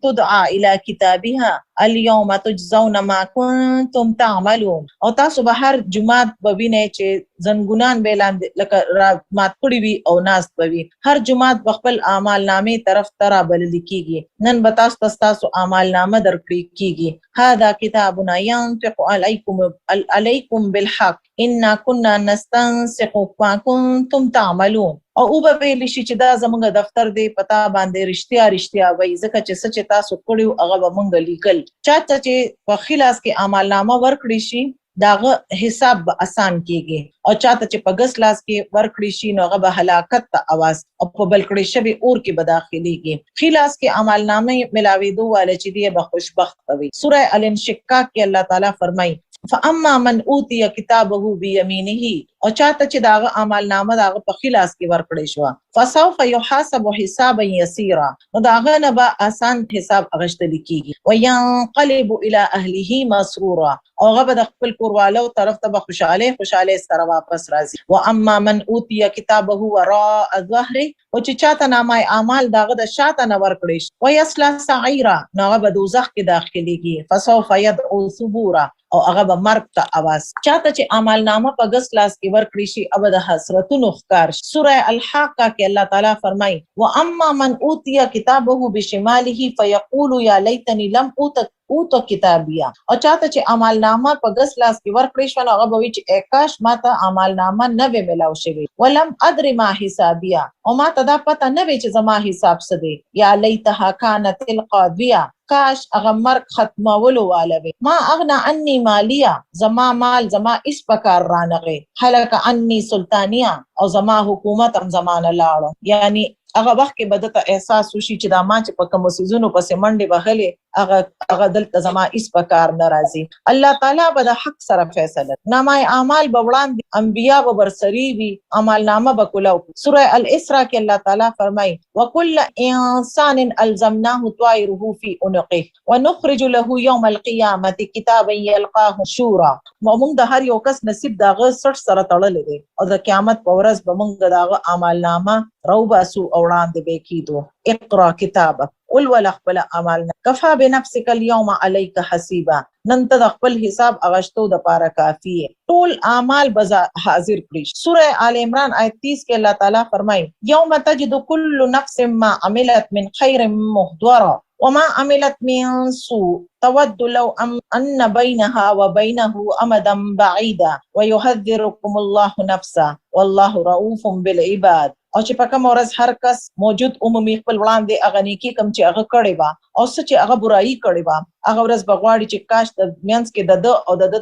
تدعى الى كتابها اليوم تجزون ما كنتم تعملون. او تاسو به هر جمعات بوینه چې زنګونان بیلان لکه مات کړی وي او ناس بوي، هر جمعات خپل اعمال نامې طرف ته رابل لیکيږي. نن به تاسو اعمال نامه درکړي کیږي. هذا كتابنا ينطق عليكم بالحق إنا كنا نستنسخ ما كنتم تعملون. او به ویل شي چې دا زموږ دفتر دی پتا باندې رښتیا وای ځکه چې سچ تاسو کړیو هغه به مونږ لیکل. چاته چې په خلاص کې اعمال نامه ورکړي شي داغه حساب به آسان کیږي او چاته چې په ګس لاس کې ورکړي شي نو هغه به هلاکت ته आवाज او په بلکړي شوی اور کې به داخليږي. خلاص کې اعمال نامه ملاوي دوه ول چې دی به خوشبخت وي. سوره الانشقاق کې الله تعالی فرمایي فاما من اوتي كتابه بيمينه او چاته چې داغه اعمال نامه داغه په خلاص کې ورکړي شو فسوف يحاسب حسابا يسيرا نو داغه نه به آسان حساب اغشتل کیږي وينقلب الى اهله مسرورا او هغه د خپل کوروالو طرف ته خوشاله سره واپس راځي. واما من اوتي كتابه وراء ظهره او چې چاته نامه اعمال داغه د شاته نه ورکړي شو ويصلى سعيرا نو هغه به دوزخ کې داخليږي فسوف يدعو ثبورا او هغه به مرګ ته आवाज. چاته چې اعمال نامه په ګس لاس کې ورکړي شي اب د حسرتونو ښکار. سوره الحاقه کې الله تعالی فرمایي واما من اوتي كتابه بشماله فيقول يا ليتني لم اوت کتابیا او چاته چې اعمال نامه په ګس لاس کې ورکړي شو هغه به وي چې اکاش ماته اعمال نامه نه وی ملاو شوی ولم ادري ما حسابیا او ماته دا پته نه وی چې زما حساب څه دی. یا لیتها كانت القاضیه کاش هغه مرګ ختمولو والوي. ما اغنا عني مالیا زما مال زما اس پکار رانغه هلک عني سلطانیا او زما حکومت هم زمانه لاړو. یعنی هغه وخت کې بدته احساس وشي چې دا ما چې په کوم سيزونو پسې منډه بغلې هغه دلته زما اس پکار ناراضي. الله تعالی به د حق سره فیصله نامه اعمال به وړاندې انبیا به برسري وي اعمال نامه به کولو. سوره الاسراء کې الله تعالی فرمایي وكل انسان الزمناه طائره في عنقه ونخرج له يوم القيامه كتابا يلقاه شورا. موږ د هر یو کس نصیب داغه سټ سره تړلې دي او د قیامت په ورځ به موږ داغه اعمال نامه روباسو اوړاندې به کیدو. اقرا کتابک قل ول خپل اعمالنا کفا بنفسك اليوم عليك حسيبا نن ته خپل حساب اغشتو د پاره کافی ټول اعمال بزا حاضر کړی. سوره آل عمران آیت 30 کې الله تعالی فرمایي یوم تجد كل نفس ما عملت من خير محضرا وما عملت من سوء تود لو ان بينها وبينه امدا بعيدا ويحذركم الله نفسه والله رؤوف بالعباد. او چې په کوم ورځ هر کس موجود عمومي خپل وړاندې هغه نیکی کم چې هغه کړی و او څه چې هغه برایي کړی و هغه ورځ بغواړي چې کاش د مینس کې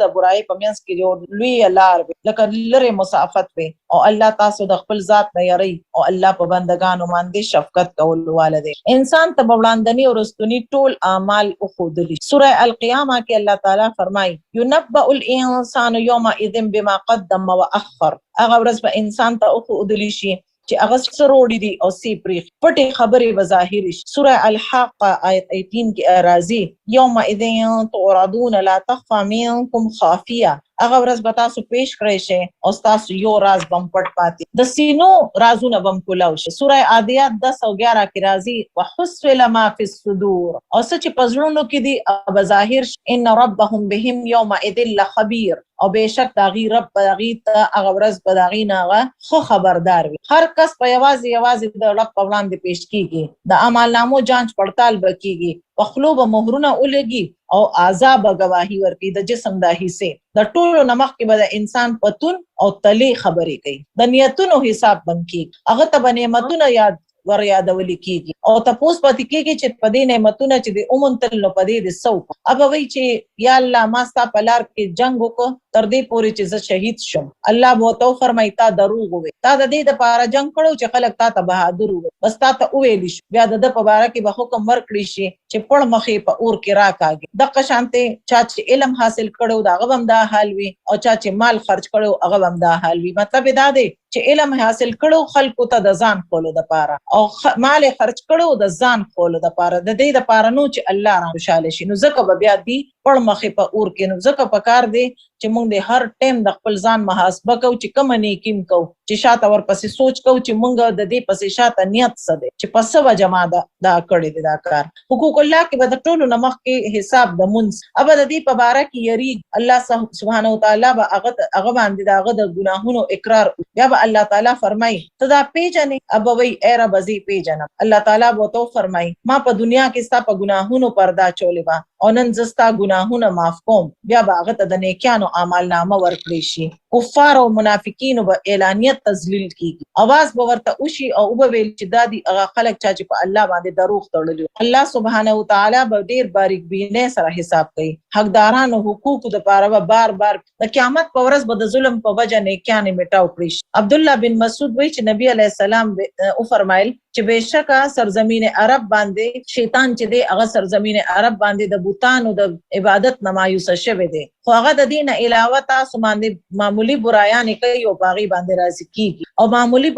د برایي په مینس کې یو لوی لار لکه لره مسافت وي او الله تاسو د خپل ذات نه یری او الله په بندگانو باندې شفقت کول والده. انسان ته وړاندنی او رستنی ټول اعمال او خودلی. سوره القیامه کې الله تعالی فرمایي ينبأ الانسان يومئذ بما قدم واخر. هغه ورځ په انسان ته او خودلی شي چې هغه سروړي دي او سی پریخ پټي خبرې بظاهر. سوره الحاقه آیت 18 کې راځي یوم اذن تعرضون لا تخفى منكم خافيه هغه ورځ به تاسو پیش کړئ شي او تاسو یو راز بم پټ پاتې د سینو رازونه بم کولاو شي. سوره عادیات 10:11 کې راځي وحصل ما فی الصدور او سچ پزړونو کې دي بظاهر ان ربهم بهم یومئذ لخبیر او بهشک داغي رب داغي ته هغه ورځ په داغي ناغه خو خبردار وي. هر کس په یوازې د رب په وړاندې پیش کیږي، د اعمال نامو جانچ پړتال بکیږي، په خلو به مهرونه ولګي او عذاب گواهی ورکړي د جسم د حصے د ټولو نمخ کې به د انسان پتون او تلی خبرې کوي، د نیتونو حساب بنکي، هغه ته به نعمتونه یاد ور یادول کیږي او تاسو پاتې کیږي چې په دې نعمتونه چې د اومنتل نو پدې د سو اب وی چې یا الله ما ستا پلار کې جنگ وکړ تر دې پورې چې زه شهید شم. الله بو تو فرمایي تا دروغ وي، تا د دې د پاره جنگ کړو چې خلک تا ته بهادر وي، بس تا ته ویل شي بیا د په باره کې به حکم ورکړي شي چې پړ مخې په اور کې راکاږي. د قشانته چا چې علم حاصل کړو دا غوم دا حال وي او چا چې مال خرج کړو هغه هم دا حال وي. مطلب دا دی چې علم حاصل کړو خلکو ته د ځان کولو د پاره او مال خرج کړو د ځان کولو د پاره، د دې د پاره نو چې الله را خوشاله شي. نو زکه به بیا دی پړ مخې په اور کې، نو زکه پکار دی چې موږ د هر ټیم د خپل ځان محاسبه کوو چې کوم نیکیم کوو، چې شاته ورپسې سوچ کوو چې موږ د دې پسې شاته نیت څه دی چې پس به جما دا کړی دی دا کار. حقوق الله کې به د ټولو نمخ کې حساب د منس اب د دې په باره کې یری الله سبحانه وتعالى به هغه باندې داغه د ګناهونو اقرار بیا به الله تعالی فرمایي ته دا پیژنې اب وی اے رب زی پیژنم. الله تعالی به تو فرمایي ما په دنیا کې ستا په ګناهونو پردا چولې با او نن زستا ګناهونه معاف کوم. بیا به هغه ته د نیکانو اعمال نامه ورکړي شي. کفار او منافقین به اعلانیت تذلیل کیږي، आवाज به ورته وشي او به ویل چې دادی هغه خلک چې په الله باندې دروغ تړلي. الله سبحانه وتعالی به ډیر باریک بینه سره حساب کوي. حقدارانو حقوق د پاره بار د قیامت په ورځ به د ظلم په وجه نه کانه میټاو کړی. عبد الله بن مسعود وایي چې نبی علی السلام او فرمایل چې بهشکه سرزمین عرب باندې شیطان چې دی هغه سرزمین عرب باندې د بوتانو د عبادت نمایوس شوه دی، خو هغه د دین علاوه تاسو باندې معمولی برایان کوي او باغی باندې راضی کیږي او معمولی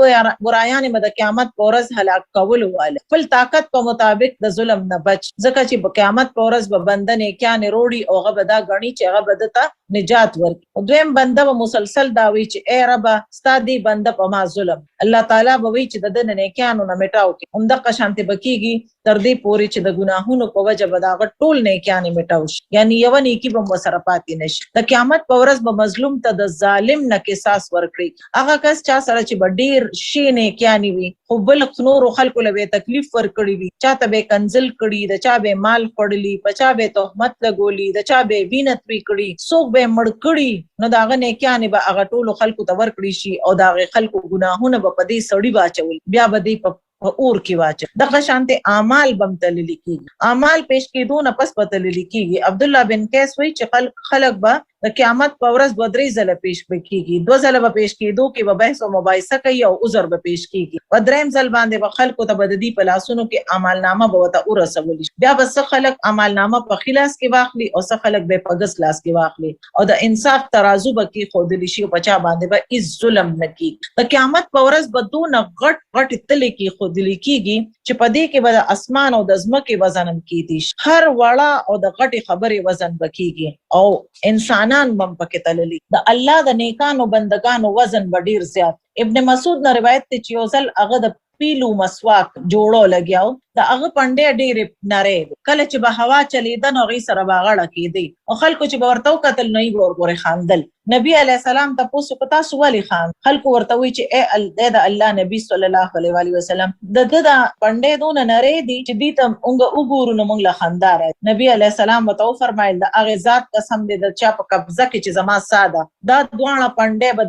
برایان د قیامت په ورځ هلاک کول واله خپل طاقت په مطابق د ظلم نه بچ، ځکه چې په قیامت په ورځ به بندنه کانه روړي او هغه بدا غني چې هغه بدته نجات ورکړي. دویم بنده به مسلسل داوي چې اے رب ستادي بنده په ما ظلم، الله تعالی به وی چې د دنه کانو نه میټاو کې همدغه شانته بکیږي تر دې پوري چې د ګناهونو په وجه به دا ټول نه کانه میټاو شي، یعنی یو نیکی به مسره پاتې نشي. د قیامت په ورځ به مظلوم ته د ظالم نه قصاص ورکړي. هغه کس چا سره چې ډیر شي نه کاني وي خو بل نور خلکو له تکلیف ورکړي وي، چاته به کنزل کړي، د چا به مال خړلي، پچا به تهمت لګولي، د چا به وینت وی کړي، څوک به مړ کړي، نو داغه نه کاني به هغه ټول خلکو ته ورکړي شي او داغه خلکو ګناهونه به په دې سړی باچول بیا به دې په اور کې واچ. دغه شانته اعمال بم تللی کیږي، اعمال پیش کېدو نه پس پتللی کیږي. عبد الله بن قیس وی چې خلق به د قیامت په ورځ به درې ځله پیش کیږي، دو ځله به پیش کېدو کې به بحث او مباحثه کوي او عذر به پیش کیږي، په دریم ځل باندې به خلکو ته بددي په لاسونو کې اعمال نامه به وته ورسول شي. بیا به څه خلک اعمال نامه په خلاص کې واخلي او څه خلک به په ګس لاس کې واخلي او د انصاف ترازو به کې خودلی شي او پچا باندې به هیڅ ظلم نه کیږي. د قیامت په ورځ به دونه غټ تل کې خودلی کیږي چې په دې کې به د اسمان او د ځمکې وزن کیږي، هر وړه او د غټي خبرې وزن بکیږي او انسانان بم پکې تللی. د الله د نیکانو بندگانو وزن به ډیر زیات. ابن مسعود نه روایت ته چې یوزل هغه د پیلو مسواک جوړو لګیاو د هغه پنډې ډېر نری، کله چې به هوا چلیدن او غي سره باغړه کیدی او خلکو چې به ورته قتل نه ګورګوري خاندل. نبی علی السلام تاسو پتا سو ولی خان خلکو ورته وی چې اے د الله نبی صلی الله علیه و سلم د پنډې دون نری دي چې دې ته موږ وګورو نو موږ له خندار. نبی علی السلام وتو فرمایل د هغه ذات قسم دې د چا په قبضه کې چې زما ساده دا دوه پنډې به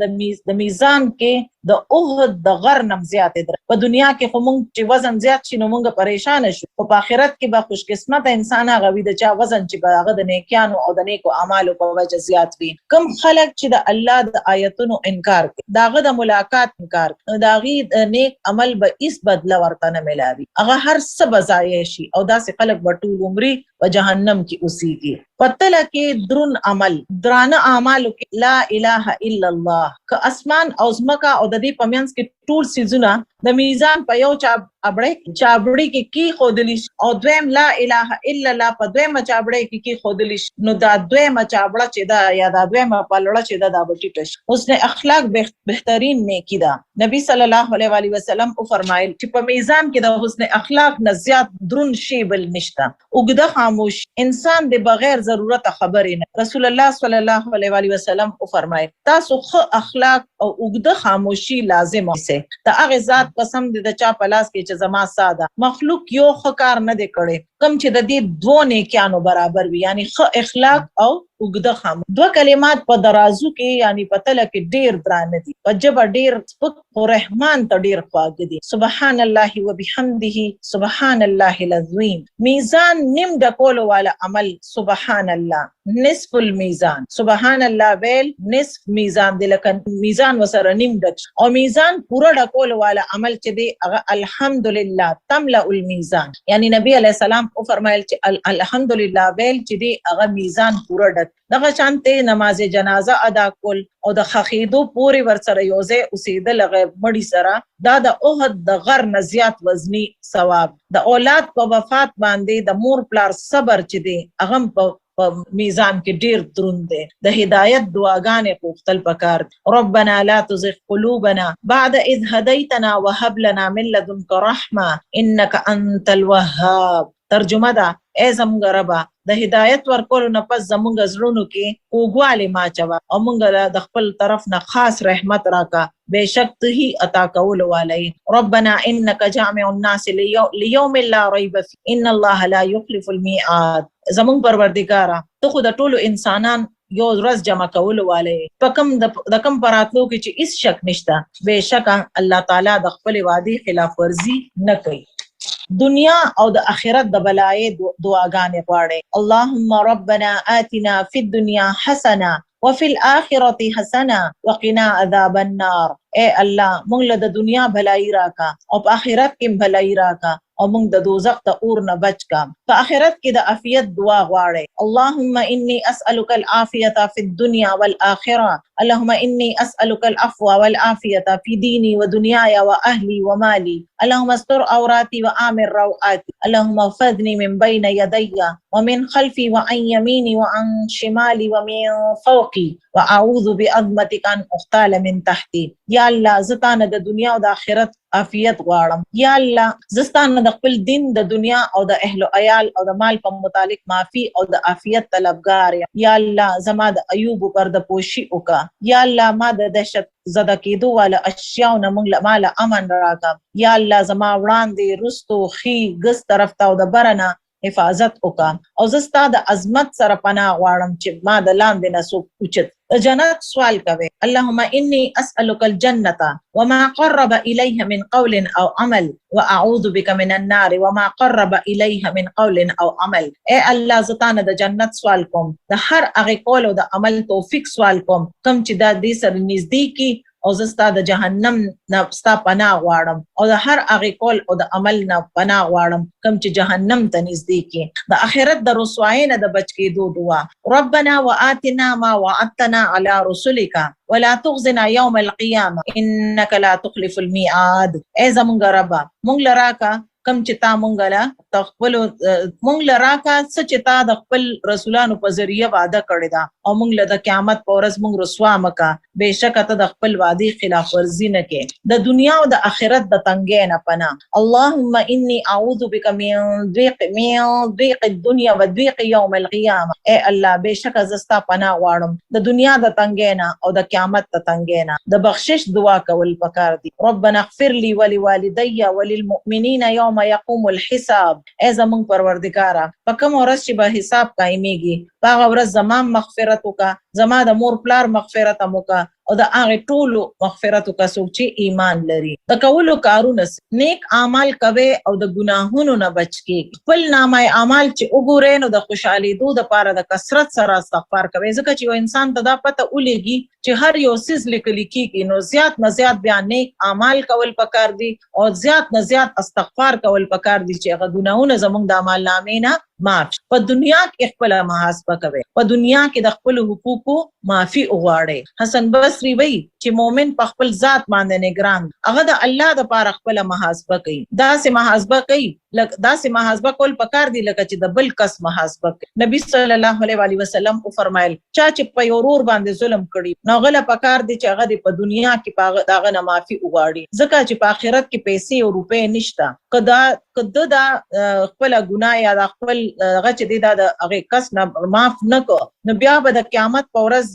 د میزان کې د اوهد د غر نم زیات در په دنیا کې خو موږ چې وزن زیات شي نو موږ پریشان شو، او په آخرت کې به خوش قسمت انسان هغه وي د چا وزن چې هغه د نیکانو او د نیکو اعمالو په وجه زیات وي. کم خلک چې د الله د آیتونو انکار کوي، داغه د ملاقات انکار کوي، داغي نیک عمل به هیڅ بدله ورته نه ملاوي، هغه هر څه بزایي شي او داسې خلک به ټول عمر په جهنم کې اوسيږي. پتله کې درون عمل درانه اعمالو کې لا اله الا الله که اسمان او زمکا او د دې پمینس کې ټول سيزونه د میزان په یو چابړي کې خودلی او دویم لا اله الا الله په دویم چابړي کې خودلی نو دا دویم چابړه چې دا یا دا دویم پلړه چې دا بټیټ شي. حسن اخلاق بهترین نیکی ده. نبی صلی الله علیه و آله وسلم او فرمایل چې په میزان کې د حسن اخلاق نه زیات درون شی بل نشته. وګده خاموش انسان د بغیر ضرورت خبرې نه. رسول الله صلی الله علیه و آله وسلم او فرمایل تاسو ښه اخلاق او وګده خاموشي لازم اوسه. ته هغه ذات قسم دې د چا په لاس کې چې زما ساده مخلوق یو ښه کار نه دی کړی کم چې د دې دوه نیکانو برابر وي یعنی ښه اخلاق او وګده خاموشي. دوه کلمات په درازو کې یعنی په تله کې ډیر درانه دي په جبه ډیر سپک او رحمان ته ډیر خواږه دي. سبحان الله وبحمده سبحان الله العظیم. میزان نیم ډکولو والا عمل سبحان الله نصف المیزان. سبحان الله ویل نصف میزان دی لکه میزان وسره نیم ډک او میزان پورا ډکولو والا عمل چې دی هغه الحمدلله تملأ الميزان. یعنی نبی علیہ السلام او فرمایل چې الحمدلله ویل چې دی هغه میزان پورا ډک. دغه شانته نماز جنازه ادا کول او د خخیدو پوری ورسره یوځه اوسېدل غیب مړی سره دا د اوهد د غر نزيات وزنی ثواب. د اولاد په وفات باندې د مور پلار صبر چې دی هغه په میزان کې ډیر دروند دی. د هدایت دعاګانې غوښتل پکار. ربنا لا تزغ قلوبنا بعد اذ هديتنا وهب لنا من لدنك رحمه انك انت الوهاب. ترجمه ده ای زمونږ ربا د هدایت ورکولو نه پس زمونږ زړونو کې کوګواله ما چوا او مونږ د خپل طرف نه خاص رحمت راکا بشک ته هی عطا کول والي. ربنا انك جامع الناس ليوم لا ريب فيه ان الله لا يخلف الميعاد. زمونږ پروردگارا ته خو د ټولو انسانان یو ورځ جمع کول والي په کم د کم پراتلو کې چې هیڅ شک نشته بشک الله تعالی د خپل وعده خلاف ورزي نه کوي. دنیا او د آخرت د بلای دعاګانې غواړي. اللهم ربنا آتنا في الدنيا حسنه وفي الآخرة حسنه وقنا عذاب النار. اے الله مونږ له د دنیا بلای راکا او په آخرت کې بلای راکا او مونږ د دوزخ ته اور نه بچ کا. په آخرت کې د عافیت دعا غواړي. اللهم اني اسألك العافية في الدنيا والآخرة. اللهم اني اسألك العفو والعافية في ديني ودنياي واهلي ومالي. اللهم استر عوراتي وآمن روعاتي. اللهم احفظني من بين يدي ومن خلفي وعن يميني وعن شمالي ومن فوقي واعوذ بعظمتك ان اغتال من تحتي. یا الله زتانه د دنیا او د آخرت عافیت غواړم. یا الله زستانه د خپل دین د دنیا او د اهل او عیال او د مال په متعلق معافي او د عافیت طلبګار یم. یا الله زما د ایوب پر د پوشي وکا. یا الله ما د دهشت زده کېدو والا اشیاء نه مونږ مال امن راکا. یا الله زما وړاندې رستو خي ګس طرف ته او د برنه حفاظت وکا او زستا د عظمت سره پناه غواړم چې ما د لاندې نه سو اوچت جنت سوال کوي. اللهم اني اسالك الجنه وما قرب اليها من قول او عمل واعوذ بك من النار وما قرب اليها من قول او عمل. اے الله زتانه د جنت سوال کوم د هر هغه قول او د عمل توفیق سوال کوم کوم چې د دې سره نږدې او زستا د جهنم نه ستا پناه غواړم او د هر هغه قول او د عمل نه پناه غواړم کوم چې جهنم ته نږدې کی. د آخرت د رسوایی نه د بچ کېدو دعا. ربنا وآتنا ما وعدتنا على رسلك ولا تخزنا يوم القيامه انك لا تخلف الميعاد. ای زمونږ ربا مونږ لراکا کم چې تا مونږ له تخپل مونږ لراکا سچ تا د خپل رسولانو په ذریعہ وعده کړی دا او مونږ له د قیامت په ورځ مونږ رسوا مکا بهشکه ته د خپل وعده خلاف ورزي نه کې. د دنیا او د آخرت د تنګې نه پنا. اللهم اني اعوذ بك من ضيق الدنيا وضيق يوم القيامه. اے الله بهشکه زستا پناه غواړم د دنیا د تنګې نه او د قیامت د تنګې نه. د بخشش دعا کول پکار دي. ربنا اغفر لي ولوالدي وللمؤمنين يوم يقوم الحساب. ای زمون پروردگارا په کوم ورځ چې به حساب قائميږي په هغه ورځ زما مغفرت وکا زما د مور پلار مغفرت موکا او د هغه ټولو مغفرت وکا څوک چې ایمان لري. د کولو کارونه نیک اعمال کوي او د ګناهونو نه بچ کی. خپل نامه اعمال چې وګورئ نو د خوشحالي دود لپاره د کثرت سره استغفار کوي ځکه چې یو انسان ته دا پته ولېږي چې هر یو سیز لیکل کیږي نو زیات نه زیات بیا نیک اعمال کول پکار دي او زیات نه زیات استغفار کول پکار دي چې هغه ګناهونه زموږ د اعمال نامې نه معاف. په دنیا کې خپل محاسبه کوي، په دنیا کې د خپل حقوقو معافي وغواړي. حسن بصري وایي چې مؤمن په خپل ذات باندې نگران، هغه د الله د پاره خپل محاسبه کوي. دا سه محاسبه کوي، دا سه محاسبه کول پکار دی لکه چې د بل کس محاسبه کوي. نبی صلی الله علیه وسلم او فرمایل چا چې په یورور باندې ظلم کړي نو غل پکار دی چې هغه په دنیا کې داغه نه معافي وغواړي، ځکه چې په آخرت کې پیسې او روپې نشته. کدا دا خپل ګناه یا د خپل هغه چې دی دا د هغه کس نه معاف نه کو نو بیا به د قیامت په ورځ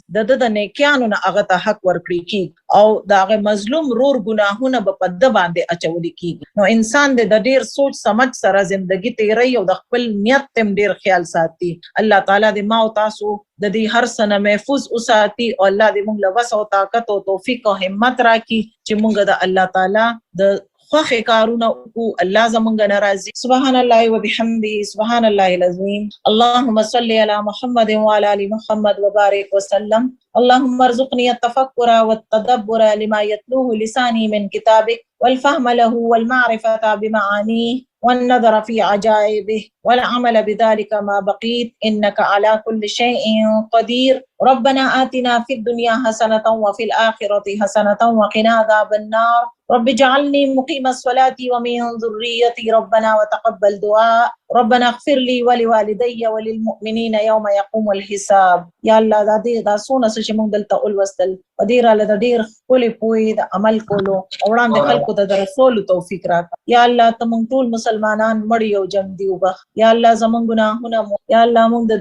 د نیکیانو نه هغه ته حق ورکړي کی او دا هغه مظلوم رور ګناهونه به په د باندې اچول کی. نو انسان د ډیر سوچ سمجھ سره ژوندۍ تیری او د خپل نیت تم ډیر خیال ساتي. الله تعالی دې ما او تاسو د دې هر سنه محفوظ اوساتي او الله دې موږ له وس او طاقت او توفیق او همت راکړي چې موږ د الله تعالی د خوخ کارونه او الله زمونږ ناراضي. سبحان الله وبحمده سبحان الله العظیم. اللهم صل على محمد وعلى ال محمد وبارك وسلم. اللهم ارزقني التفكر والتدبر لما يتلوه لساني من كتابك والفهم له والمعرفة بمعانيه والنظر في عجائبه والعمل بذلك ما بقيت إنك على كل شيء قدير. ربنا آتنا في الدنيا حسنة وفي الآخرة حسنة وقنا عذاب النار. رب اجعلني مقيم الصلاة ومن ذريتي ربنا وتقبل دعاء. ربنا اغفر لي ولوالدي وللمؤمنين يوم يقوم الحساب. یا الله دا سونه چې موږ دلته اول وستل ودیر له د ډیر خپل پوی د عمل کولو وړاندې خلکو ته د رسول توفیق راکړه. یا الله ته موږ ټول مسلمانان مړ یو جنگ دی وبخ. یا الله زمونږ ګناهونه یا الله موږ د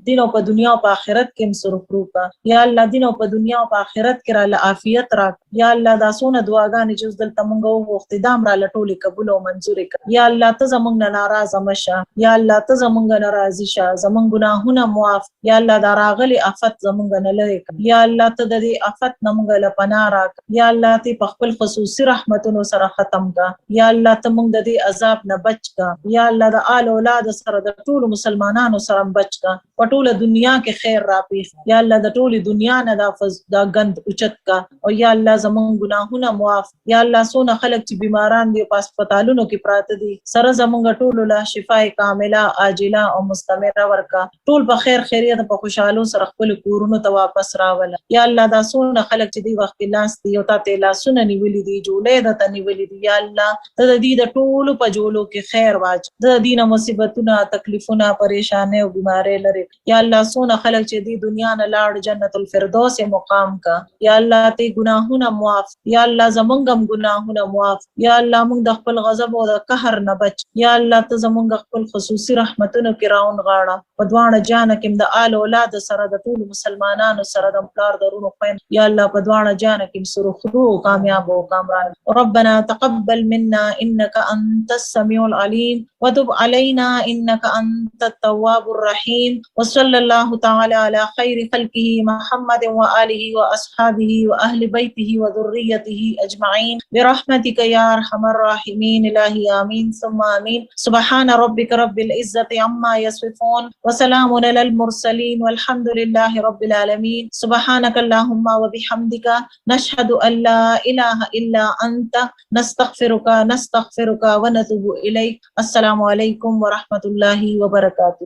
دین او په دنیا او په آخرت کې مسرف روکا. یا الله دین او په دنیا او په آخرت کې را عافیت راکړه. یا الله دا سونه دعاګانې چې دلته موږ وختدام را لټولې قبول او منزور کړه. یا الله ته زمونږ نه ناراضه مشه. یا الله ته زمونږ ناراضي شه، زمونږ ګناهونه معاف. یا الله دا راغلي آفت زمونږ نه لری کړه. یا الله ته د دې آفت نه موږ له پناه راکړه. یا الله ته په خپل خصوصي رحمتونو سره ختم کړه. یا الله ته موږ د دې عذاب نه بچ کړه. یا الله د آل اولاد سره د ټول مسلمانانو سره بچ کړه. په ټول دنیا کې خیر راپیښ. یا الله د ټول دنیا نه دا غند اوچت کړه. او یا الله زمونږ ګناهونه معاف. یا الله سونه خلک چې بیماران دي په هسپتالونو کې پراته دي سره زمونږ ټول له شفای کامله عاجله او مستمره ورکا. ټول په خیر خیریت په خوشحالو سره خپل کورونو ته واپس راول. یا الله دا سونه خلک چې دی وخت لاس دی او ته لاسونه نیولې دي جوړې د ته نیولې دي. یا الله ته د دې د ټول په جوړو کې خیر واچ. د دینه مصیبتونه تکلیفونه پریشانه او بیماری لري. یا الله سونه خلک چې دی دنیا نه لاړ جنت الفردوس مقام کا. یا الله ته ګناهونه معاف. یا الله زمونږ ګناهونه معاف. یا الله موږ د خپل غضب او د قهر نه بچ. یا الله ته زمونږ خپل خصوصي رحمتونو کې راون غاړه. په دوانه جان کې د آل اولاد سره د ټول مسلمانانو سره د پلار درونو خوین. یا الله په دوانه جان کې سره خرو کامیاب او کامران. ربنا تقبل منا انك انت السميع العليم وتب علينا انك انت التواب الرحيم. وصلى الله تعالى على خير خلقه محمد وآله واصحابه واهل بيته وذريته اجمعين برحمتك يا ارحم الراحمين. الهي آمين ثم آمين. سبحان ربك رب العزة عما يصفون وسلام على المرسلين والحمد لله رب العالمين. سبحانك اللهم وبحمدك نشهد أن لا إله إلا أنت نستغفرك ونتوب إليك. السلام عليكم ورحمة الله وبركاته.